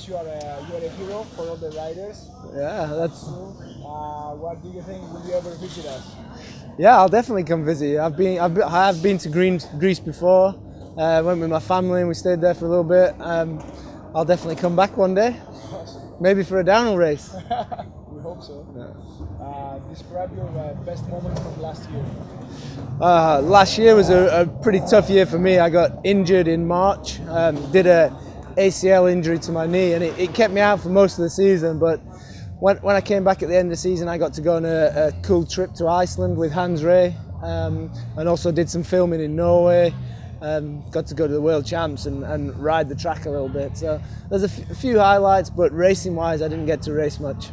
you are a hero for all the riders. Yeah, that's True. What do you think? Will you ever visit us? yeah. I'll definitely come visit you. I have been to Greece before. Went with my family and we stayed there for a little bit. I'll definitely come back one day, maybe for a downhill race. We hope so. Describe your best moment from last year. Last year was a pretty tough year for me. I got injured in March, did a ACL injury to my knee, and it kept me out for most of the season. But when I came back at the end of the season, I got to go on a cool trip to Iceland with Hans Ray, and also did some filming in Norway. Got to go to the World Champs and ride the track a little bit. So there's a few highlights, but racing-wise, I didn't get to race much.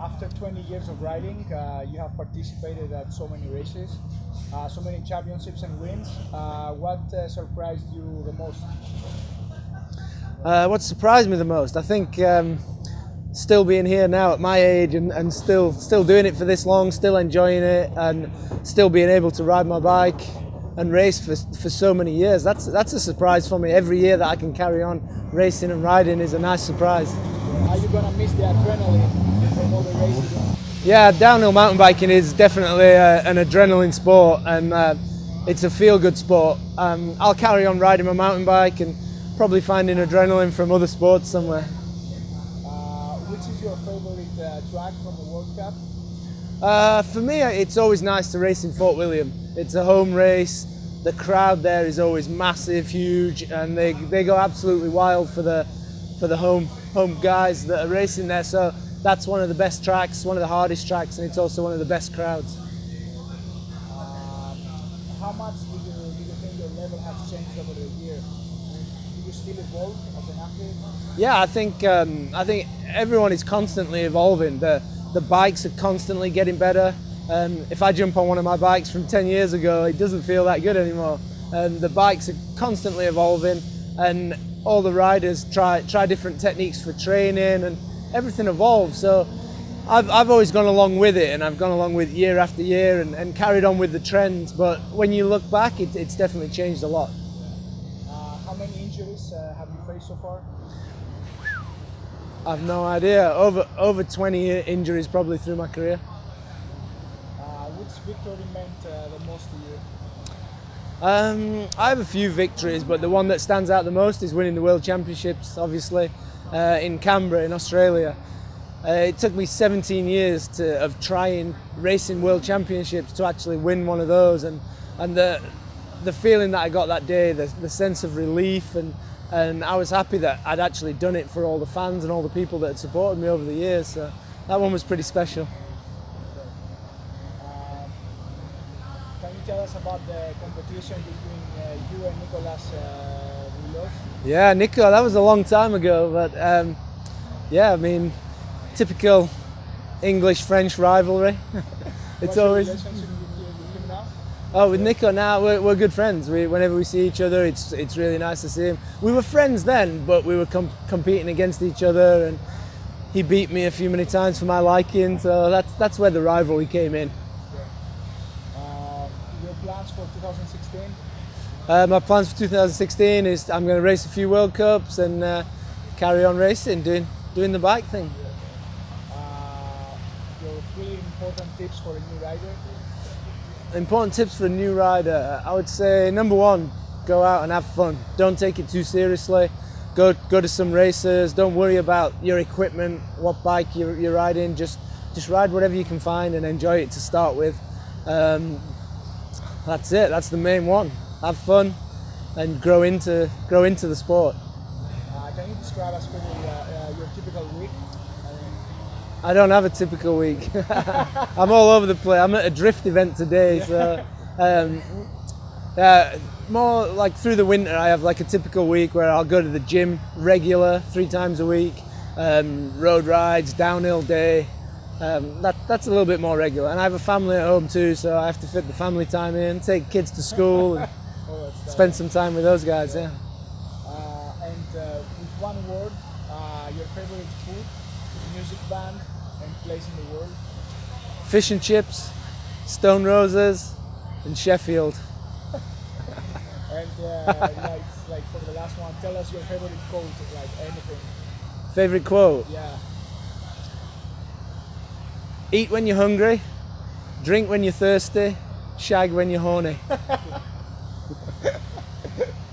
After 20 years of riding, you have participated at so many races, so many championships and wins. What surprised you the most? What surprised me the most, I think, still being here now at my age and still doing it for this long, still enjoying it, and still being able to ride my bike and race for so many years. That's a surprise for me. Every year that I can carry on racing and riding is a nice surprise. Are you gonna miss the adrenaline from all the races? Yeah, downhill mountain biking is definitely an adrenaline sport, and it's a feel-good sport. I'll carry on riding my mountain bike and probably finding adrenaline from other sports somewhere. Which is your favorite track from the World Cup? For me, it's always nice to race in Fort William. It's a home race. The crowd there is always massive, huge, and they go absolutely wild for the home guys that are racing there. So that's one of the best tracks, one of the hardest tracks, and it's also one of the best crowds. How much do you think your level has changed over the year? Do you still evolve as an athlete? Yeah, I think everyone is constantly evolving. The bikes are constantly getting better. If I jump on one of my bikes from 10 years ago, it doesn't feel that good anymore. The bikes are constantly evolving, and all the riders try different techniques for training, and everything evolves. So I've always gone along with it, and I've gone along with year after year and carried on with the trends. But when you look back, it's definitely changed a lot. How many injuries have you faced so far? I've no idea. Over 20 injuries probably through my career. Which victory meant the most to you? I have a few victories, but the one that stands out the most is winning the World Championships, obviously, in Canberra in Australia. It took me 17 years of trying racing World Championships to actually win one of those, and the feeling that I got that day, the sense of relief, and I was happy that I'd actually done it for all the fans and all the people that had supported me over the years. So that one was pretty special. Can you tell us about the competition between you and Nicolas Rouleau? Yeah, Nico, that was a long time ago, but yeah, I mean, typical English-French rivalry. It's always. What's your relationship with him now? Oh, with Nico now, we're good friends. Whenever we see each other, it's really nice to see him. We were friends then, but we were competing against each other, and he beat me many times for my liking. So that's where the rivalry came in. Your plans for 2016? My plans for 2016 is I'm going to race a few World Cups and carry on racing, doing the bike thing. Your 3 important tips for a new rider? Important tips for a new rider, I would say number 1, go out and have fun. Don't take it too seriously. Go to some races. Don't worry about your equipment, what bike you're riding. Just ride whatever you can find and enjoy it to start with. That's it. That's the main one. Have fun and grow into the sport. Can you describe us quickly your typical week? I don't have a typical week. I'm all over the place. I'm at a drift event today, so more like through the winter I have like a typical week where I'll go to the gym regular 3 times a week, road rides, downhill day. That's a little bit more regular, and I have a family at home too, so I have to fit the family time in, take kids to school, and spend some time with those guys. Yeah. And with one word, your favorite food, music band, and place in the world? Fish and chips, Stone Roses, and Sheffield. And like for the last one, tell us your favorite quote, like anything. Favorite quote? Yeah. Eat when you're hungry, drink when you're thirsty, shag when you're horny. Yeah,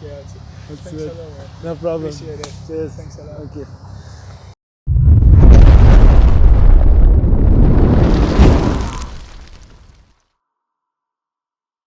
that's it. Thanks a lot, man. No problem. Appreciate it. Cheers. Thanks a lot. Thank you.